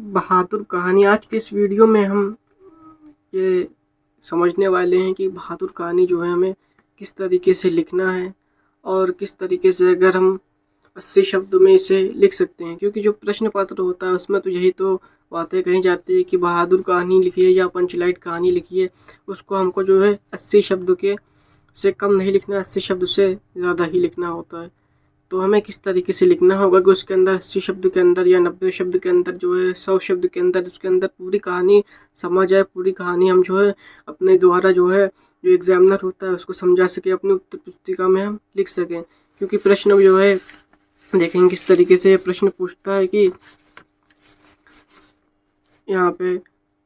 बहादुर कहानी। आज के इस वीडियो में हम ये समझने वाले हैं कि बहादुर कहानी जो है हमें किस तरीके से लिखना है और किस तरीके से अगर हम 80 शब्द में इसे लिख सकते हैं, क्योंकि जो प्रश्न पत्र होता है उसमें तो यही तो बातें कही जाती है कि बहादुर कहानी लिखिए या पंचलाइट कहानी लिखिए। उसको हमको जो है 80 शब्द के से कम नहीं लिखना, 80 शब्द से ज़्यादा ही लिखना होता है। तो हमें किस तरीके से लिखना होगा कि उसके अंदर 80 शब्द के अंदर या 90 शब्द के अंदर जो है 100 शब्द के अंदर उसके अंदर पूरी कहानी समझ जाए, पूरी कहानी हम जो है अपने द्वारा जो है जो एग्जामिनर होता है उसको समझा सके, अपनी उत्तर पुस्तिका में हम लिख सकें। क्योंकि प्रश्न जो है देखेंगे किस तरीके से प्रश्न पूछता है कि यहाँ पे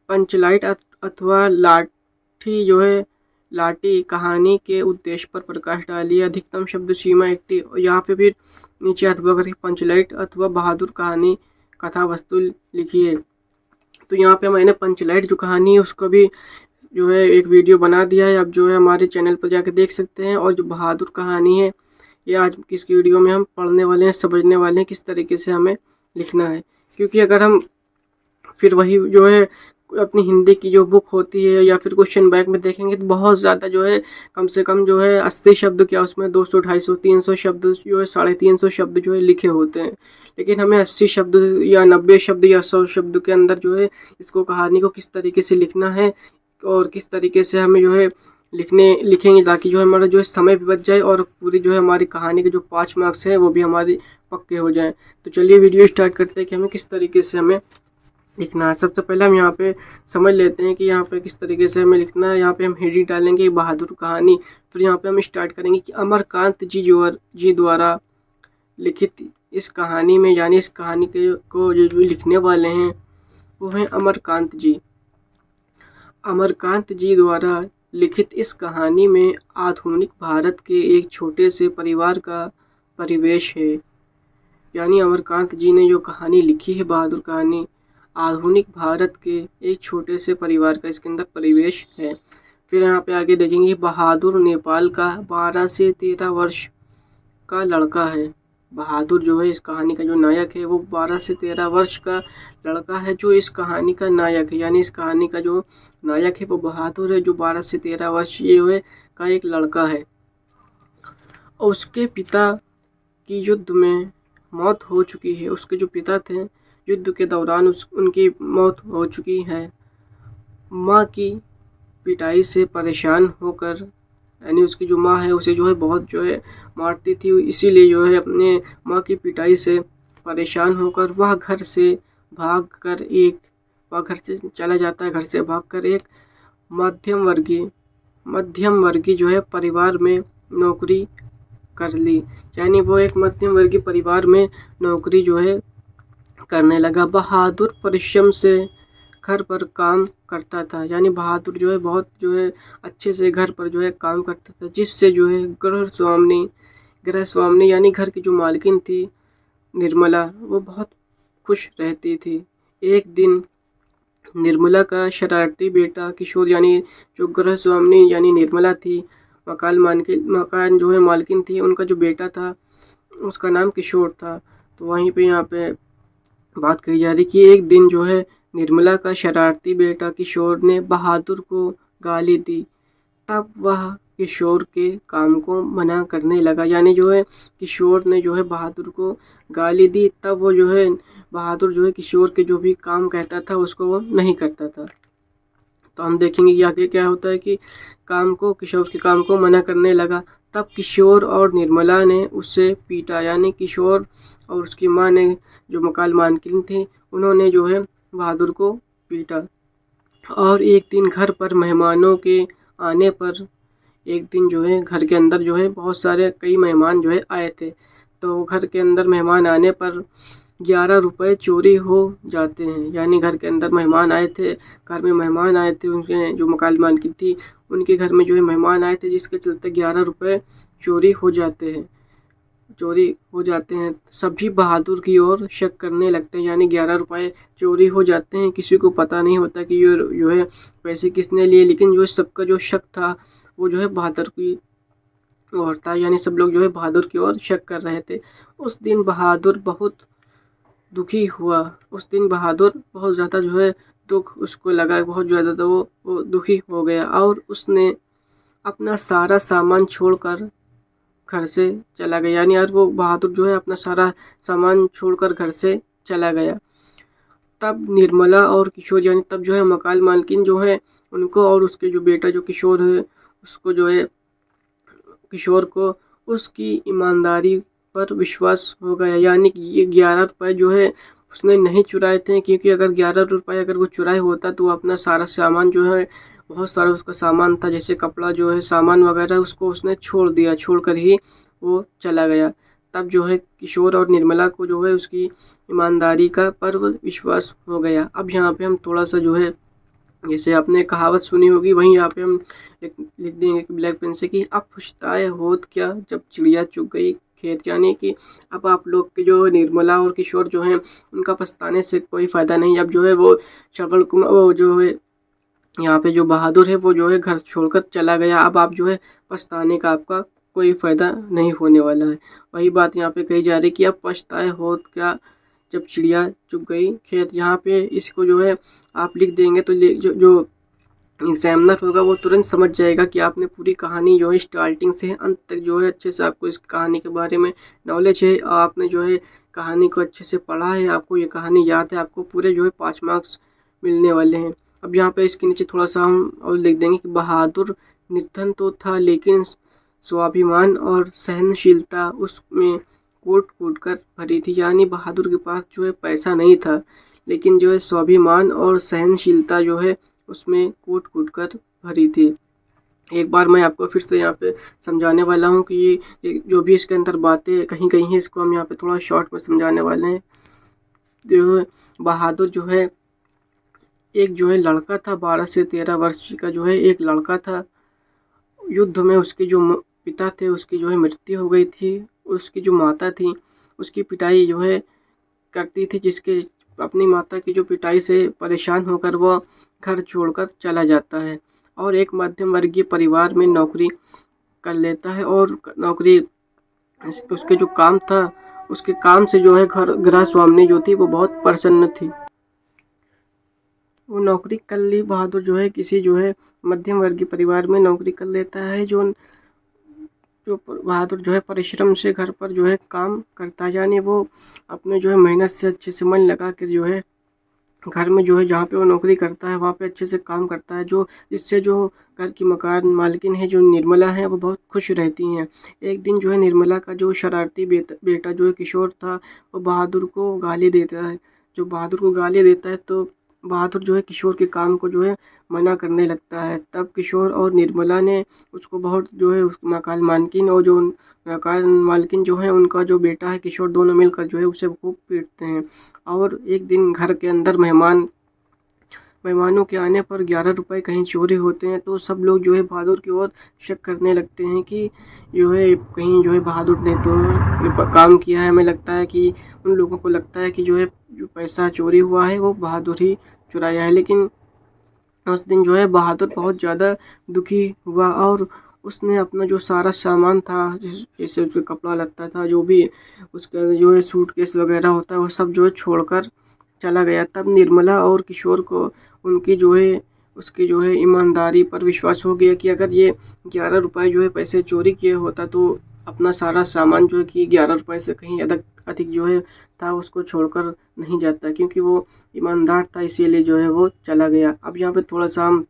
पंचलाइट अथवा लाठी जो है लाठी कहानी के उद्देश्य पर प्रकाश डालिए। अधिकतम शब्द सीमा 80। यहाँ पे फिर नीचे अथवा करके पंचलाइट अथवा बहादुर कहानी कथा वस्तु लिखिए। तो यहाँ पे मैंने पंचलाइट जो कहानी है उसको भी जो है एक वीडियो बना दिया है, आप जो है हमारे चैनल पर जाकर देख सकते हैं। और जो बहादुर कहानी है ये आज की इस वीडियो में हम पढ़ने वाले हैं, समझने वाले हैं किस तरीके से हमें लिखना है। क्योंकि अगर हम फिर वही जो है अपनी हिंदी की जो बुक होती है या फिर क्वेश्चन बैंक में देखेंगे तो बहुत ज़्यादा जो है कम से कम जो है 80 शब्द क्या उसमें 200 250 300 शब्द जो है 350 शब्द जो है लिखे होते हैं। लेकिन हमें 80 शब्द या 90 शब्द या 100 शब्द के अंदर जो है इसको कहानी को किस तरीके से लिखना है और किस तरीके से हमें जो है लिखेंगे ताकि जो है हमारा जो है समय भी बच जाए और पूरी जो है हमारी कहानी के जो 5 मार्क्स हैं वो भी हमारे पक्के हो जाएं। तो चलिए वीडियो स्टार्ट करते हैं कि हमें किस तरीके से हमें लिखना है। सबसे पहले हम यहाँ पे समझ लेते हैं कि यहाँ पे किस तरीके से हमें लिखना है। यहाँ पे हम हेडिंग डालेंगे बहादुर कहानी। फिर यहाँ पे हम स्टार्ट करेंगे कि अमरकांत जी द्वारा लिखित इस कहानी में, यानी इस कहानी के को जो लिखने वाले हैं वो हैं अमरकांत जी। अमरकांत जी द्वारा लिखित इस कहानी में आधुनिक भारत के एक छोटे से परिवार का परिवेश है। यानी अमरकांत जी ने जो कहानी लिखी है बहादुर कहानी, आधुनिक भारत के एक छोटे से परिवार का इसके अंदर परिवेश है। फिर यहाँ पे आगे देखेंगे बहादुर नेपाल का 12 से 13 वर्ष का लड़का है। बहादुर जो है इस कहानी का जो नायक है वो 12 से 13 वर्ष का लड़का है जो इस कहानी का नायक है। यानी इस कहानी का जो नायक है वो बहादुर है जो 12 से 13 वर्ष ये हुए का एक लड़का है। और उसके पिता की युद्ध में मौत हो चुकी है। उसके जो पिता थे युद्ध के दौरान उनकी मौत हो चुकी है। माँ की पिटाई से परेशान होकर, यानी उसकी जो माँ है उसे जो है बहुत जो है मारती थी, इसीलिए जो है अपने माँ की पिटाई से परेशान होकर वह घर से चला जाता है। घर से भागकर एक मध्यम वर्गीय जो है परिवार में नौकरी कर ली। यानी वो एक मध्यम वर्गीय परिवार में नौकरी जो है करने लगा। बहादुर परिश्रम से घर पर काम करता था। यानी बहादुर जो है बहुत जो है अच्छे से घर पर जो है काम करता था, जिससे जो है गृह स्वामिनी यानी घर की जो मालकिन थी निर्मला वो बहुत खुश रहती थी। एक दिन निर्मला का शरारती बेटा किशोर, यानी जो गृह स्वामिनी यानी निर्मला थी, मकान जो है मालकिन थी, उनका जो बेटा था उसका नाम किशोर था। तो वहीं पे यहाँ पे बात कही जा रही कि एक दिन जो है निर्मला का शरारती बेटा किशोर ने बहादुर को गाली दी। तब वह किशोर के काम को मना करने लगा। यानी जो है किशोर ने जो है बहादुर को गाली दी, तब वो जो है बहादुर जो है किशोर के जो भी काम कहता था उसको वो नहीं करता था। तो हम देखेंगे कि आगे क्या होता है कि किशोर के काम को मना करने लगा। तब किशोर और निर्मला ने उसे पीटा। यानी किशोर और उसकी माँ ने, जो मकान मालकिन थी, उन्होंने जो है बहादुर को पीटा। और एक दिन घर पर मेहमानों के आने पर, एक दिन जो है घर के अंदर जो है बहुत सारे कई मेहमान जो है आए थे। तो घर के अंदर मेहमान आने पर 11 रुपये चोरी हो जाते हैं। यानी घर के अंदर मेहमान आए थे, घर में मेहमान आए थे, उनके जो मकान मालकिन थी उनके घर में जो है मेहमान आए थे, जिसके चलते 11 रुपये चोरी हो जाते हैं। सभी बहादुर की ओर शक करने लगते हैं। यानी 11 रुपये चोरी हो जाते हैं, किसी को पता नहीं होता कि ये जो है पैसे किसने लिए, लेकिन जो सबका जो शक था वो जो है बहादुर की ओर था। यानी सब लोग जो है बहादुर की ओर शक कर रहे थे। उस दिन बहादुर बहुत दुखी हुआ। उस दिन बहादुर बहुत ज़्यादा जो है दुख उसको लगा बहुत ज़्यादा, तो वो दुखी हो गया और उसने अपना सारा सामान छोड़कर घर से चला गया। यानी आज वो बहादुर जो है अपना सारा सामान छोड़कर घर से चला गया। तब निर्मला और किशोर यानी तब जो है मकान मालकिन जो है उनको और उसके जो बेटा जो किशोर है उसको जो है किशोर को उसकी ईमानदारी पर विश्वास हो गया। यानी कि ये 11 रुपये जो है उसने नहीं चुराए थे, क्योंकि अगर 11 रुपये अगर वो चुराए होता तो अपना सारा सामान जो है बहुत सारा उसका सामान था जैसे कपड़ा जो है सामान वगैरह उसको उसने छोड़ दिया, छोड़कर ही वो चला गया। तब जो है किशोर और निर्मला को जो है उसकी ईमानदारी का पर विश्वास हो गया। अब यहाँ पे हम थोड़ा सा जो है जैसे आपने कहावत सुनी होगी वहीं यहाँ पे हम लिख देंगे कि ब्लैक पेन से कि अब पछताए होत क्या जब चिड़िया चुग गई खेत। यानी कि अब आप लोग के जो निर्मला और किशोर जो हैं उनका पछताने से कोई फ़ायदा नहीं। अब जो है वो श्रवण कुमार वो जो है यहाँ पे जो बहादुर है वो जो है घर छोड़कर चला गया। अब आप जो है पछताने का आपका कोई फ़ायदा नहीं होने वाला है। वही बात यहाँ पे कही जा रही कि अब पछताए होत क्या जब चिड़िया चुग गई खेत। यहाँ पे इसको जो है आप लिख देंगे तो जो एग्जामिनर होगा वो तुरंत समझ जाएगा कि आपने पूरी कहानी जो है स्टार्टिंग से अंत तक जो है अच्छे से आपको इस कहानी के बारे में नॉलेज है, आपने जो है कहानी को अच्छे से पढ़ा है, आपको ये कहानी याद है, आपको पूरे जो है 5 मार्क्स मिलने वाले हैं। अब यहाँ पे इसके नीचे थोड़ा सा हम और लिख देंगे कि बहादुर निर्धन तो था लेकिन स्वाभिमान और सहनशीलता उसमें कूट कूट कर भरी थी। यानी बहादुर के पास जो है पैसा नहीं था लेकिन जो है स्वाभिमान और सहनशीलता जो है उसमें कूट कूट कर भरी थी। एक बार मैं आपको फिर से यहाँ पे समझाने वाला हूँ कि ये जो भी इसके अंदर बातें कहीं कहीं हैं इसको हम यहाँ पे थोड़ा शॉर्ट में समझाने वाले हैं। जो है बहादुर जो है एक जो है लड़का था 12 से 13 वर्ष का जो है एक लड़का था। युद्ध में उसके जो पिता थे उसकी जो है मृत्यु हो गई थी। उसकी जो माता थी उसकी पिटाई जो है करती थी, जिसके अपनी माता की जो पिटाई से परेशान होकर वह घर छोड़कर चला जाता है और एक मध्यम वर्गीय परिवार में नौकरी कर लेता है। और नौकरी उसके जो काम था उसके काम से जो है घर गृह स्वामिनी जो थी वो बहुत प्रसन्न थी। वो नौकरी कर ली। बहादुर जो है किसी जो है मध्यम वर्गीय परिवार में नौकरी कर लेता है। जो बहादुर जो है परिश्रम से घर पर जो है काम करता है। यानी वो अपने जो है मेहनत से अच्छे से मन लगा कर जो है घर में जो है जहाँ पे वो नौकरी करता है वहाँ पे अच्छे से काम करता है, जो जिससे जो घर की मकान मालकिन है जो निर्मला है वो बहुत खुश रहती हैं। एक दिन जो है निर्मला का जो शरारती बेटा जो है किशोर था वो बहादुर को गाली देता है। जो बहादुर को गाली देता है तो बहादुर जो है किशोर के काम को जो है मना करने लगता है। तब किशोर और निर्मला ने उसको बहुत जो है मकान मालकिन और जो मकान मालकिन जो है उनका जो बेटा है किशोर दोनों मिलकर जो है उसे खूब पीटते हैं। और एक दिन घर के अंदर मेहमानों के आने पर 11 रुपये कहीं चोरी होते हैं तो सब लोग जो है बहादुर की ओर शक करने लगते हैं कि जो है कहीं जो है बहादुर ने तो ये काम किया है। हमें लगता है कि उन लोगों को लगता है कि जो है जो पैसा चोरी हुआ है वो बहादुर ही चुराया है। लेकिन उस दिन जो है बहादुर बहुत ज़्यादा दुखी हुआ और उसने अपना जो सारा सामान था जैसे उसका कपड़ा लगता था जो भी उसका जो है सूटकेस वगैरह होता है वो सब जो है छोड़कर चला गया। तब निर्मला और किशोर को उनकी जो है उसकी जो है ईमानदारी पर विश्वास हो गया कि अगर ये 11 रुपये जो है पैसे चोरी किए होता तो अपना सारा सामान जो है कि 11 रुपये से कहीं अधिक जो है था उसको छोड़कर नहीं जाता, क्योंकि वो ईमानदार था इसीलिए जो है वो चला गया। अब यहाँ पे थोड़ा सा हम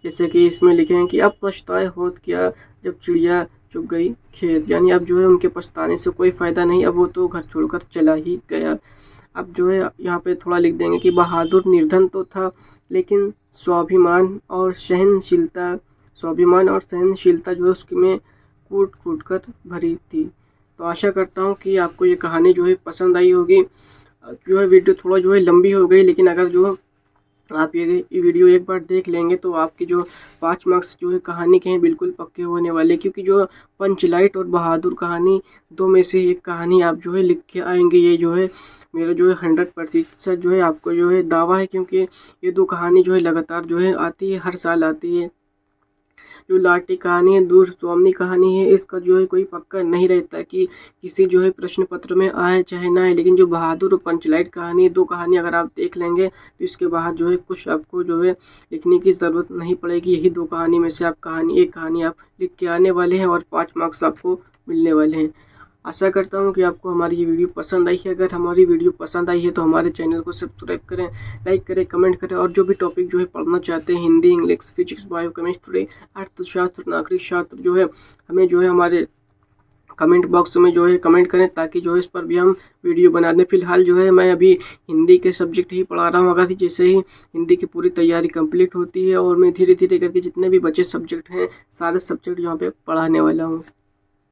जैसे कि इसमें लिखे हैं कि अब पछताए होत क्या जब चिड़िया चुग गई खेत। यानी अब जो है उनके पछताने से कोई फ़ायदा नहीं, अब वो तो घर छोड़कर चला ही गया। अब जो है यहाँ पे थोड़ा लिख देंगे कि बहादुर निर्धन तो था लेकिन स्वाभिमान और सहनशीलता जो है उसमें कूट कूट कर भरी थी। तो आशा करता हूँ कि आपको ये कहानी जो है पसंद आई होगी। जो है वीडियो थोड़ा जो है लंबी हो गई, लेकिन अगर जो आप ये वीडियो एक बार देख लेंगे तो आपकी जो 5 मार्क्स जो है कहानी के हैं बिल्कुल पक्के होने वाले, क्योंकि जो पंचलाइट और बहादुर कहानी दो में से एक कहानी आप जो है लिख के आएंगे। ये जो है मेरा जो है 100% जो है आपको जो है दावा है, क्योंकि ये दो कहानी जो है लगातार जो है आती है, हर साल आती है। जो लाठी कहानी है, दूर स्वामी कहानी है, इसका जो है कोई पक्का नहीं रहता कि किसी जो है प्रश्न पत्र में आए चाहे ना आए। लेकिन जो बहादुर और पंचलाइट कहानी, दो कहानी अगर आप देख लेंगे तो इसके बाद जो है कुछ आपको जो है लिखने की ज़रूरत नहीं पड़ेगी। यही दो कहानी में से आप एक कहानी आप लिख के आने वाले हैं और 5 मार्क्स आपको मिलने वाले हैं। आशा करता हूँ कि आपको हमारी ये वीडियो पसंद आई है। अगर हमारी वीडियो पसंद आई है तो हमारे चैनल को सब्सक्राइब करें, लाइक करें, कमेंट करें और जो भी टॉपिक जो है पढ़ना चाहते हैं, Hindi, English, physics, bio, chemistry, अर्थशास्त्र, नागरिक शास्त्र, जो है हमें जो है हमारे कमेंट बॉक्स में जो है कमेंट करें, ताकि जो है इस पर भी हम वीडियो बना दें। फिलहाल जो है मैं अभी हिंदी के सब्जेक्ट ही पढ़ा रहा हूँ। अगर जैसे ही हिंदी की पूरी तैयारी कंप्लीट होती है और मैं धीरे धीरे करके जितने भी बचे सब्जेक्ट हैं सारे सब्जेक्ट यहाँ पे पढ़ाने वाला हूँ।